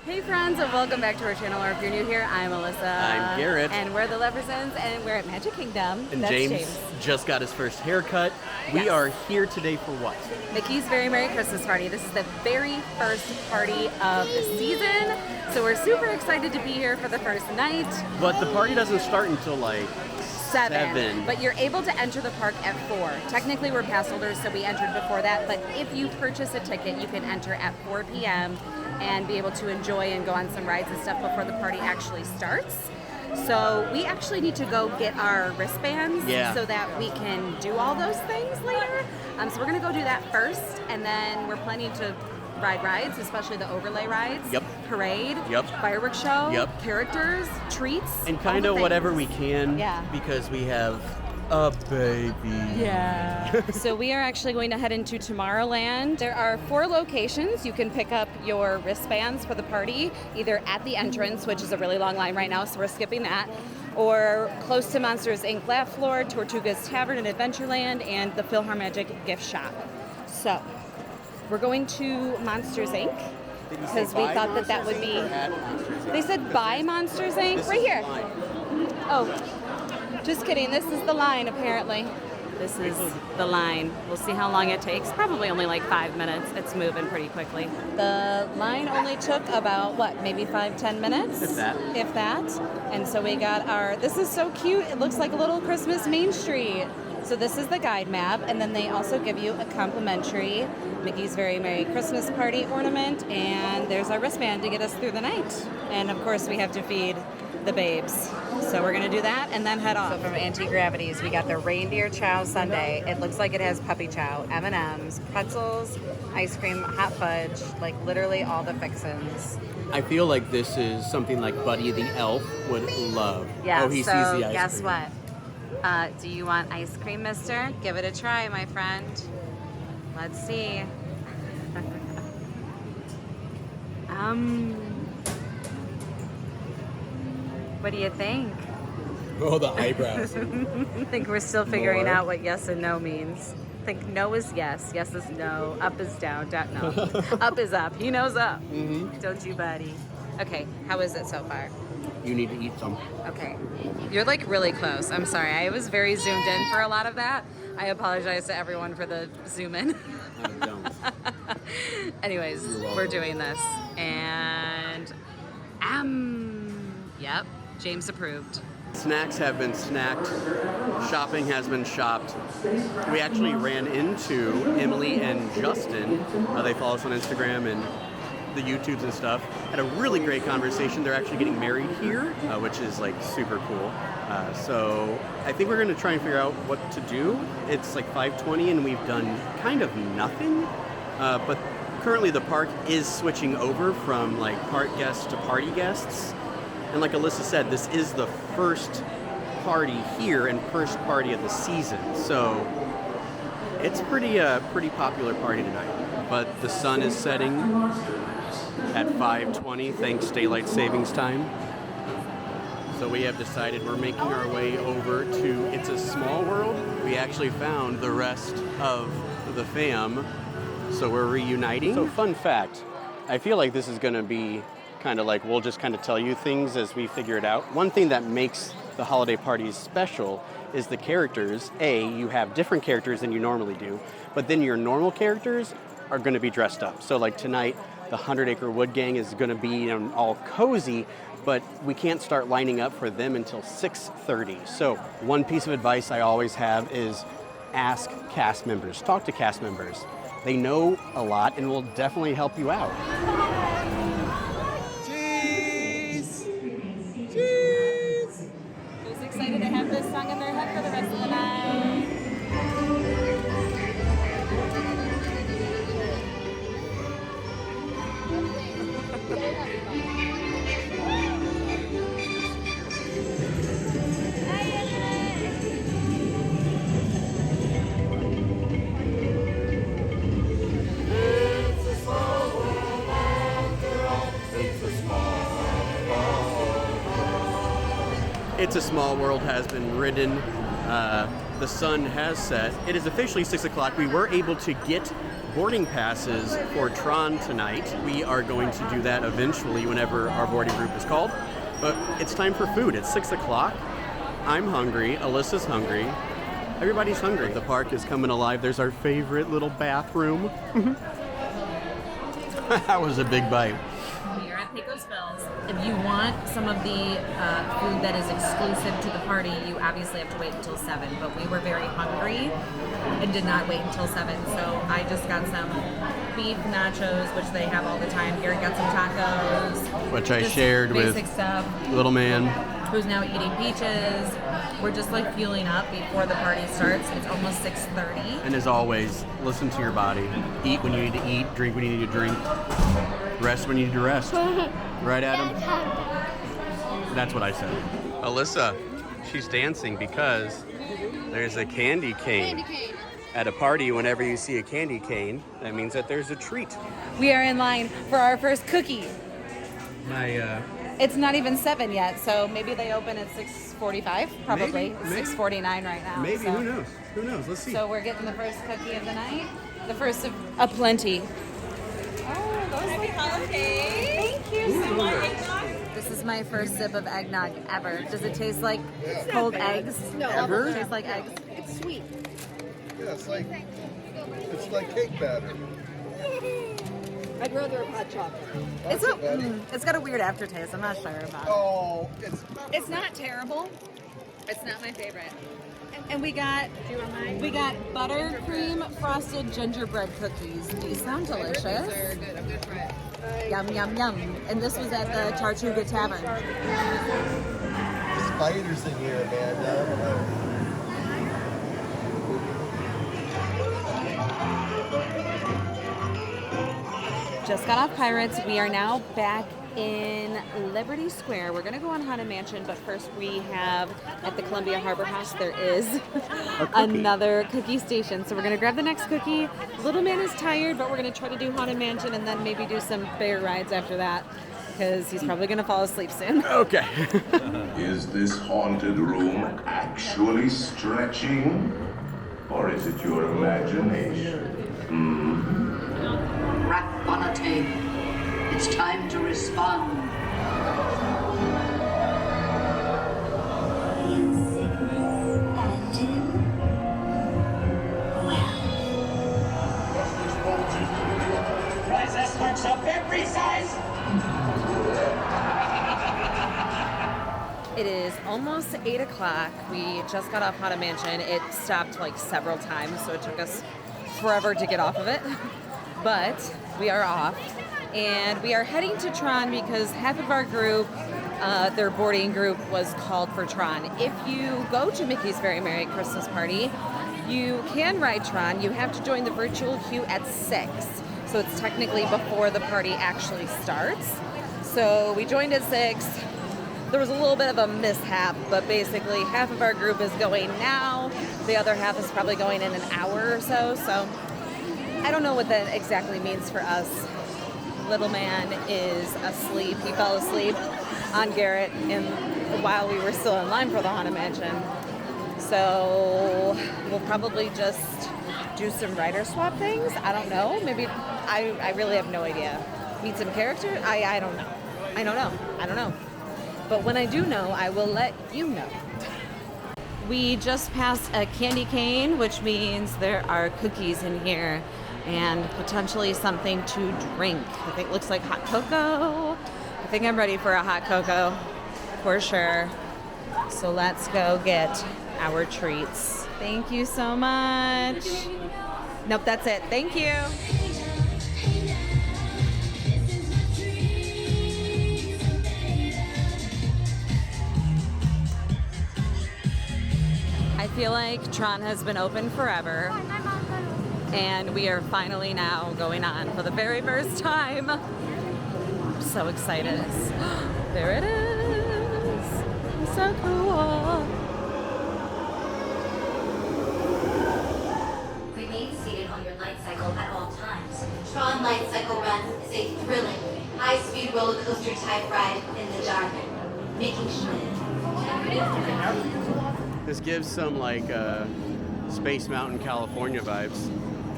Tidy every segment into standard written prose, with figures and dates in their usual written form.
Hey friends, and welcome back to our channel. Or if you're new here, I'm Alyssa. I'm Garrett. And we're the Leffersons, and we're at Magic Kingdom. And That's James just got his first haircut. Yes. We are here today for what? Mickey's Very Merry Christmas Party. This is the very first party of the season. So we're super excited to be here for the first night. But the party doesn't start until like 7. But you're able to enter the park at 4. Technically, we're pass holders, so we entered before that. But if you purchase a ticket, you can enter at 4 p.m. and be able to enjoy and go on some rides and stuff before the party actually starts. So we actually need to go get our wristbands so that we can do all those things later. So we're going to go do that first, and then we're planning to ride rides, especially the overlay rides, parade, fireworks show, characters, treats, and kind of whatever we can because we have a baby. So we are actually going to head into Tomorrowland. There are 4 locations. You can pick up your wristbands for the party, either at the entrance, which is a really long line right now, so we're skipping that, or close to Monsters, Inc. Laugh Floor, Tortuga's Tavern and Adventureland, and the PhilharMagic gift shop. So we're going to Monsters, Inc. because we thought that that would be... They said buy Monsters, Inc. Right here. Oh, just kidding. This is the line, apparently. This is the line. We'll see how long it takes. Probably only like 5 minutes. It's moving pretty quickly. The line only took about, maybe 5-10 minutes? If that. If that. And so we got our... This is so cute. It looks like a little Christmas Main Street. So this is the guide map, and then they also give you a complimentary Mickey's Very Merry Christmas Party ornament, and there's our wristband to get us through the night. And of course we have to feed the babes. So we're gonna do that and then head off. So from Anti-Gravity's, we got the Reindeer Chow Sundae. It looks like it has puppy chow, M&Ms, pretzels, ice cream, hot fudge, like literally all the fixins. I feel like this is something like Buddy the Elf would love. Yeah, oh, he so sees the ice guess cream. what? Do you want ice cream, mister? Give it a try, my friend. Let's see. What do you think? Oh, the eyebrows. I think we're still figuring out what yes and no means. I think no is yes, yes is no, up is down, down no. Up is up. He knows up. Mm-hmm. Don't you, buddy? Okay, how is it so far? You need to eat some. Okay. You're like really close. I'm sorry. I was very zoomed in for a lot of that. I apologize to everyone for the zoom in. Don't. Anyways, we're doing this. And yep, James approved. Snacks have been snacked. Shopping has been shopped. We actually ran into Emily and Justin. They follow us on Instagram and the YouTubes and stuff. Had a really great conversation. They're actually getting married here, which is like super cool. So I think we're gonna try and figure out what to do. It's like 5:20 and we've done kind of nothing. But currently the park is switching over from like park guests to party guests. And like Alyssa said, this is the first party here and first party of the season. So it's pretty popular party tonight. But the sun is setting at 5:20 thanks daylight savings time. So we have decided we're making our way over to It's a Small World. We actually found the rest of the fam, so we're reuniting. So fun fact, I feel like this is gonna be kind of like, we'll just kind of tell you things as we figure it out. One thing that makes the holiday parties special is the characters. You have different characters than you normally do, but then your normal characters are gonna be dressed up. So like tonight, the 100 Acre Wood Gang is gonna be all cozy, but we can't start lining up for them until 6:30. So one piece of advice I always have is ask cast members, talk to cast members. They know a lot and will definitely help you out. Cheese! Cheese! Who's excited to have this song in their head for the rest of the night? It's a Small World has been ridden. The sun has set. It is officially 6 o'clock. We were able to get boarding passes for Tron tonight. We are going to do that eventually whenever our boarding group is called. But it's time for food. It's 6 o'clock. I'm hungry. Alyssa's hungry. Everybody's hungry. The park is coming alive. There's our favorite little bathroom. That was a big bite. We are at Pecos Bills. If you want some of the food that is exclusive to the party, you obviously have to wait until 7. But we were very hungry and did not wait until 7. So I just got some beef nachos, which they have all the time. Garrett got some tacos. Which I shared with basic stuff. Little man. Who's now eating peaches. We're just like fueling up before the party starts. It's almost 6:30. And as always, listen to your body. Eat when you need to eat, drink when you need to drink, rest when you need to rest. Right, Adam? That's what I said. Alyssa, she's dancing because there's a candy cane. At a party, whenever you see a candy cane, that means that there's a treat. We are in line for our first cookie. It's not even 7 yet, so maybe they open at 6:45, probably. Maybe. It's 6:49 right now. Maybe, so. who knows? Who knows? Let's see. So we're getting the first cookie of the night. The first of a plenty. Oh, those look Holiday. Thank you so much. This is my first sip of eggnog ever. Does it taste like cold eggs? No. Ever? It tastes like eggs. It's sweet. Yeah, it's like cake batter. I'd rather have hot chocolate. It's got a weird aftertaste. I'm not sure about it. Oh, It's not terrible. It's not my favorite. And we got buttercream frosted gingerbread cookies. These sound delicious. They're good. I'm gonna try it. Yum, yum, yum. And this was at the Tortuga Tavern. spiders in here, Amanda. Just got off Pirates. We are now back in Liberty Square. We're going to go on Haunted Mansion, but first we have at the Columbia Harbor House, there is another cookie station. So we're going to grab the next cookie. Little man is tired, but we're going to try to do Haunted Mansion and then maybe do some bear rides after that because he's probably going to fall asleep soon. Okay. Is this haunted room actually stretching? Or is it your imagination? Rat on a table. It's time to respond. Price estimates of every size. It is almost 8 o'clock. We just got off Haunted Mansion. It stopped like several times, so it took us forever to get off of it. But we are off. And we are heading to Tron because half of our group, their boarding group, was called for Tron. If you go to Mickey's Very Merry Christmas Party, you can ride Tron. You have to join the virtual queue at 6. So it's technically before the party actually starts. So we joined at 6. There was a little bit of a mishap, but basically half of our group is going now. The other half is probably going in an hour or so. So I don't know what that exactly means for us. Little man is asleep. He fell asleep on Garrett while we were still in line for the Haunted Mansion. So we'll probably just do some rider swap things. I don't know. Maybe I really have no idea. Meet some characters? I don't know. I don't know. But when I do know, I will let you know. We just passed a candy cane, which means there are cookies in here and potentially something to drink. I think it looks like hot cocoa. I think I'm ready for a hot cocoa for sure. So let's go get our treats. Thank you so much. Nope, that's it. Thank you. I feel like Tron has been open forever, and we are finally now going on for the very first time. I'm so excited. There it is. So cool. Remain seated on your light cycle at all times. Tron Light Cycle Run is a thrilling, high-speed roller coaster type ride in the dark, making sure. This gives some like Space Mountain, California vibes.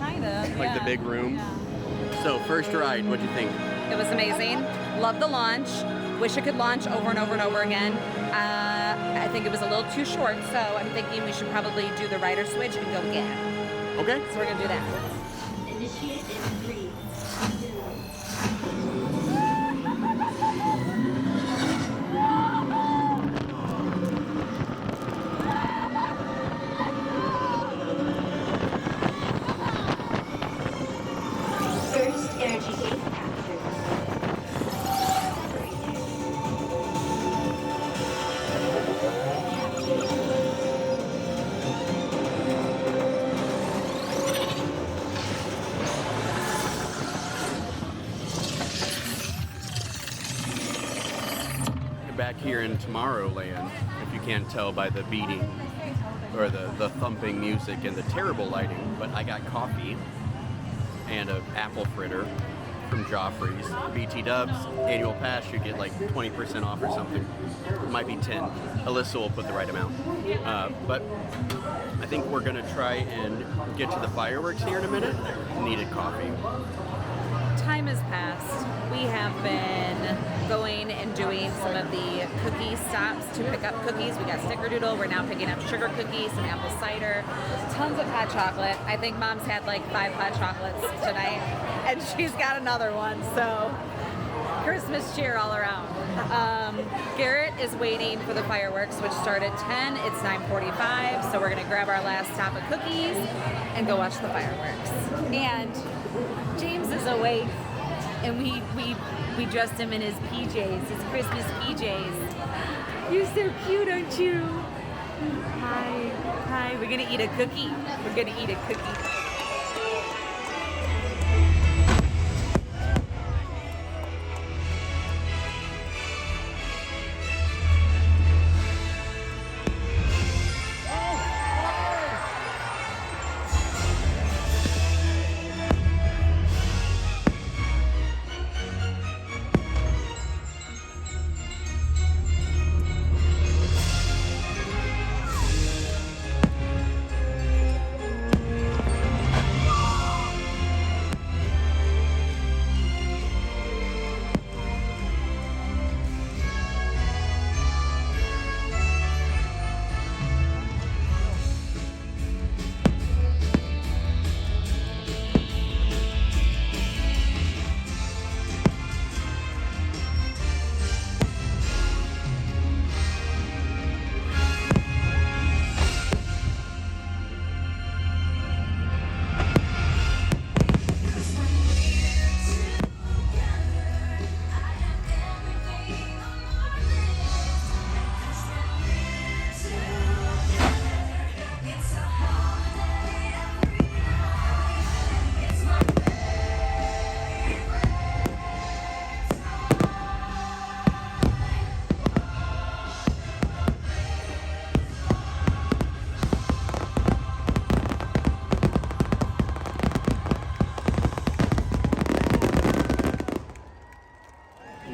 Kind of. Like the big room. So first ride, what'd you think? It was amazing. Love the launch. Wish it could launch over and over and over again. I think it was a little too short, so I'm thinking we should probably do the rider switch and go again. Okay. So we're gonna do that. Initiate in 3, 2. First energy gate captured. Back here in Tomorrowland, if you can't tell by the beating or the thumping music and the terrible lighting, but I got coffee and an apple fritter from Joffrey's. BT Dubs, annual pass, you get like 20% off or something. It might be 10. Alyssa will put the right amount. But I think we're gonna try and get to the fireworks here in a minute. Needed coffee. Time has passed. We have been going and doing some of the cookie stops to pick up cookies. We got snickerdoodle. We're now picking up sugar cookies, some apple cider, tons of hot chocolate. I think Mom's had like 5 hot chocolates tonight, and she's got another one. So Christmas cheer all around. Garrett is waiting for the fireworks, which start at 10. It's 9:45, so we're gonna grab our last stop of cookies and go watch the fireworks. And James is awake, and we dressed him in his PJs, his Christmas PJs. You're so cute, aren't you? Hi. We're gonna eat a cookie. We're gonna eat a cookie.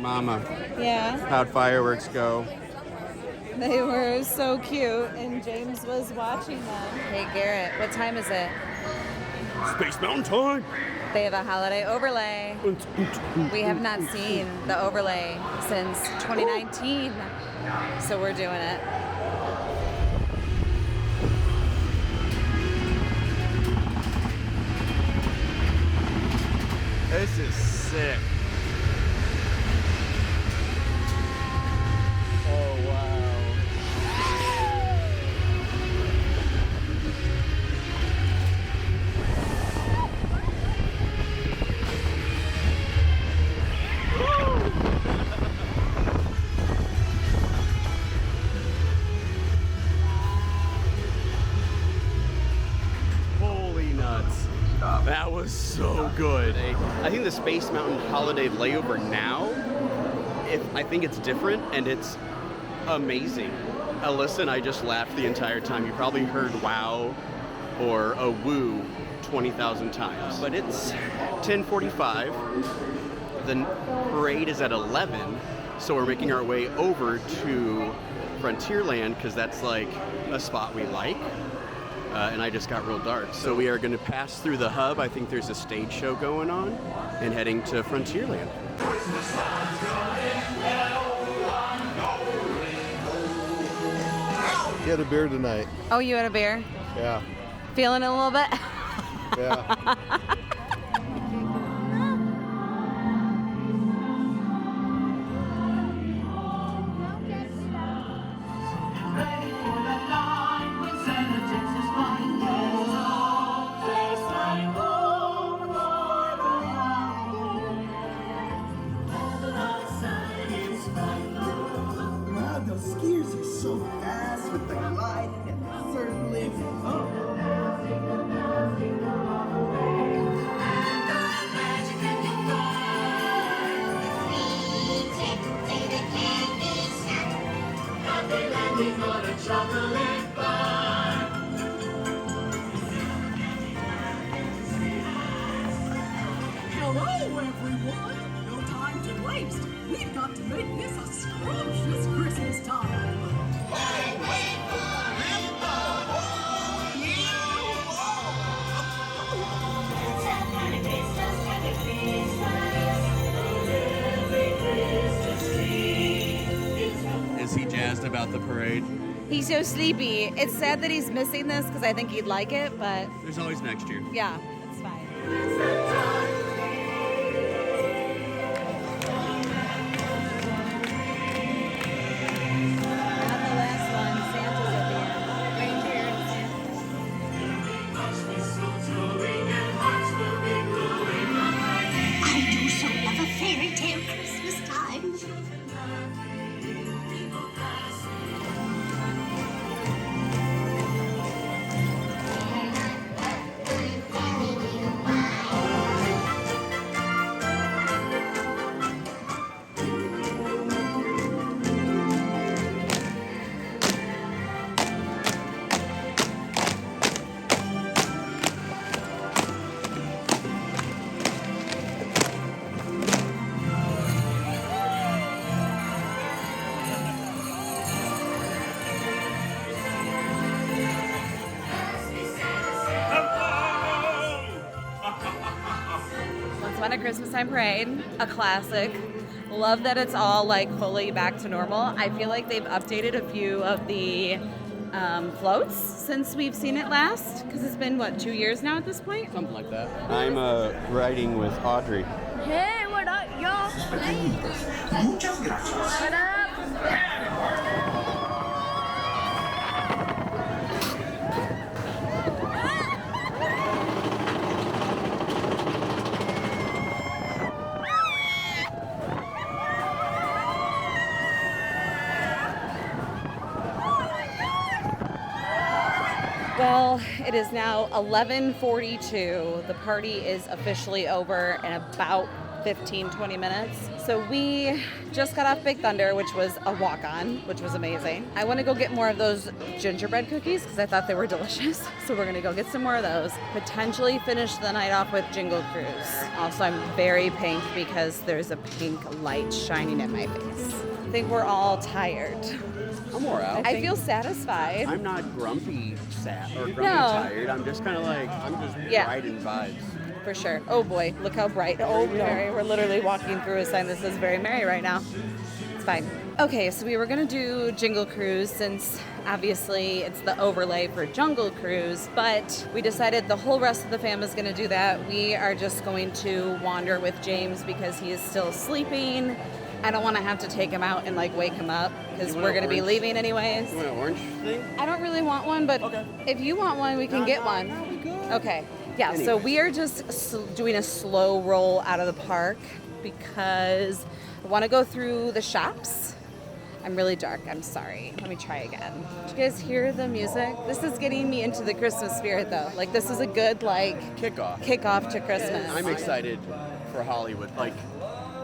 Mama, Yeah, how'd fireworks go? they were so cute, and James was watching them. Hey Garrett, what time is it? Space Mountain time! They have a holiday overlay. We have not seen the overlay since 2019, so we're doing it. This is sick. Oh, wow. Holy nuts. That was so good. I think the Space Mountain holiday layover now, I think it's different and it's amazing. Alyssa and I just laughed the entire time. You probably heard wow or a woo 20,000 times. But it's 10:45. The parade is at 11, so we're making our way over to Frontierland because that's like a spot we like. and I just got real dark. So we are going to pass through the hub. I think there's a stage show going on, and heading to Frontierland. He had a beer tonight. Oh, you had a beer? Yeah. Feeling it a little bit? Yeah. Those skiers are so fast with the gliding and the circling. Hello, everyone! No time to waste. We've got to make this a scrumptious Christmas time. Is he jazzed about the parade? He's so sleepy. It's sad that he's missing this because I think he'd like it, but There's always next year. yeah, it's fine. Not the last one. Santa's at the end. Reindeer and Santa. I do so love a fairy tale Christmas time. Once Upon a Christmas Time Parade, a classic. Love that it's all like fully back to normal. I feel like they've updated a few of the floats since we've seen it last, because it's been, what, 2 years now at this point? Something like that. I'm riding with Audrey. Hey, what up, y'all? Muchas gracias. What up? Well, it is now 11:42. The party is officially over in about 15-20 minutes. So we just got off Big Thunder, which was a walk-on, which was amazing. I want to go get more of those gingerbread cookies because I thought they were delicious. So we're going to go get some more of those. Potentially finish the night off with Jingle Cruise. Also, I'm very pink because there's a pink light shining in my face. I think we're all tired. I'm wore out. I feel satisfied. I'm not grumpy sad or grumpy No. tired. I'm just kind of like, I'm just riding vibes. For sure. Oh boy, look how bright. Oh, Mary. We're literally walking through a sign that says very merry right now. It's fine. Okay, so we were going to do Jingle Cruise since obviously it's the overlay for Jungle Cruise, but we decided the whole rest of the fam is going to do that. We are just going to wander with James because he is still sleeping. I don't want to have to take him out and like wake him up because we're going to be leaving anyways. You want an orange thing? I don't really want one, but if you want one, we can get one. Okay. Yeah, so we are just doing a slow roll out of the park because I want to go through the shops. I'm really dark. I'm sorry. Let me try again. Did you guys hear the music? This is getting me into the Christmas spirit, though. Like, this is a good, like, kickoff to Christmas. I'm excited for Hollywood. Like,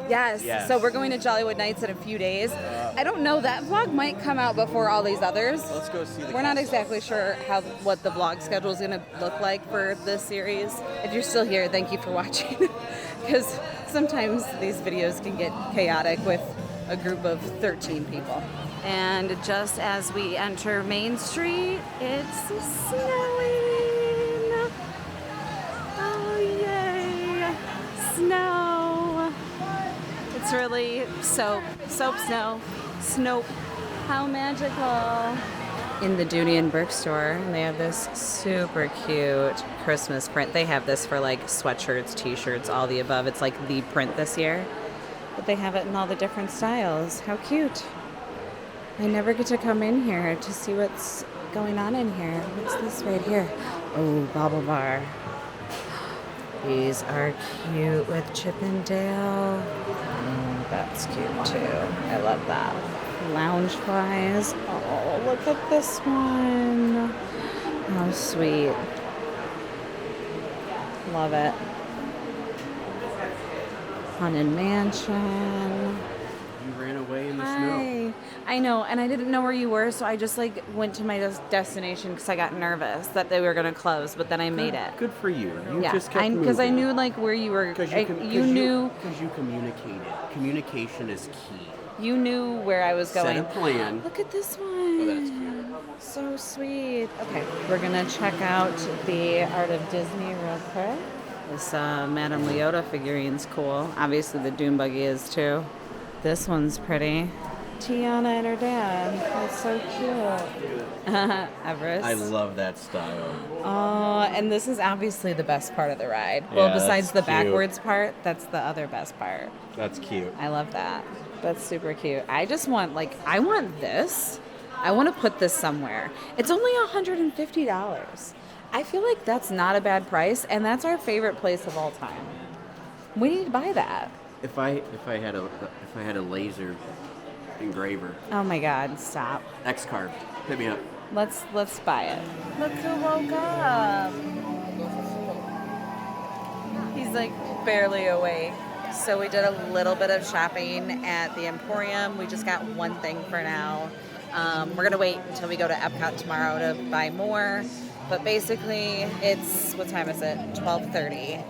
Yes. So we're going to Jollywood Nights in a few days. I don't know. That vlog might come out before all these others. Let's go see the We're not exactly sure what the vlog schedule is going to look like for this series. If you're still here, thank you for watching. Because sometimes these videos can get chaotic with a group of 13 people. And just as we enter Main Street, it's snowing. Oh, yay. Snow. It's really soap snow. Snope. How magical. In the Dooney and Burke store, they have this super cute Christmas print. They have this for like sweatshirts, t-shirts, all the above. It's like the print this year. But they have it in all the different styles. How cute. I never get to come in here to see what's going on in here. What's this right here? Oh, Bobble Bar. These are cute with Chip and Dale. Oh, that's cute too. I love that. Lounge-wise. Oh, look at this one. How sweet. Love it. Haunted Mansion. You ran away in the Hi. snow. I know, and I didn't know where you were, so I just like went to my destination because I got nervous that they were going to close, but then I made it. Good for you. You Yeah, just kept because I moving. knew like where you were. Because You knew. Because you communicated. Communication is key. You knew where I was going. Set a plan. Look at this one. Oh, that's cute. So sweet. Okay, we're gonna check out the Art of Disney real quick. This Madame Leota figurine's cool. Obviously the Dune Buggy is too. This one's pretty. Tiana and her dad. That's so cute. Everest. I love that style. Oh, and this is obviously the best part of the ride. Yeah, Well, besides the that's cute. backwards part, that's the other best part. That's cute. I love that. That's super cute. I just want, I want this. I want to put this somewhere. It's only $150. I feel like that's not a bad price, and that's our favorite place of all time. We need to buy that. If I had a laser engraver, Oh my God! Stop. X carved, hit me up. Let's buy it. Look who woke up. He's like barely awake. So we did a little bit of shopping at the Emporium. We just got one thing for now. We're gonna wait until we go to Epcot tomorrow to buy more. But basically, it's, what time is it? 12:30.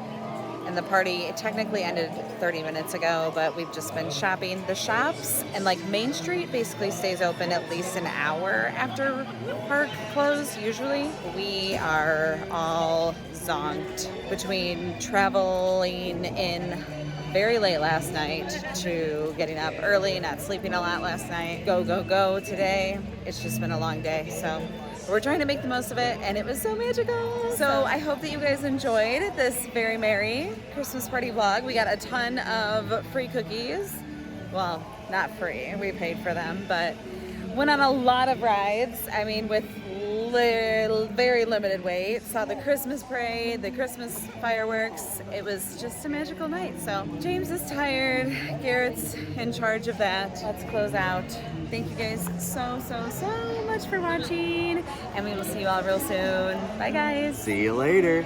And the party technically ended 30 minutes ago, but we've just been shopping. The shops and Main Street basically stays open at least an hour after park close, usually. We are all zonked between traveling in very late last night to getting up early, not sleeping a lot last night. Go, go, go today. It's just been a long day, so we're trying to make the most of it, and it was so magical. So I hope that you guys enjoyed this very merry Christmas party vlog. We got a ton of free cookies. Well, not free, we paid for them, but went on a lot of rides. I mean, with very limited wait. Saw the Christmas parade, the Christmas fireworks. It was just a magical night. So James is tired. Garrett's in charge of that. Let's close out. Thank you guys so much for watching, and we will see you all real soon. Bye guys. See you later.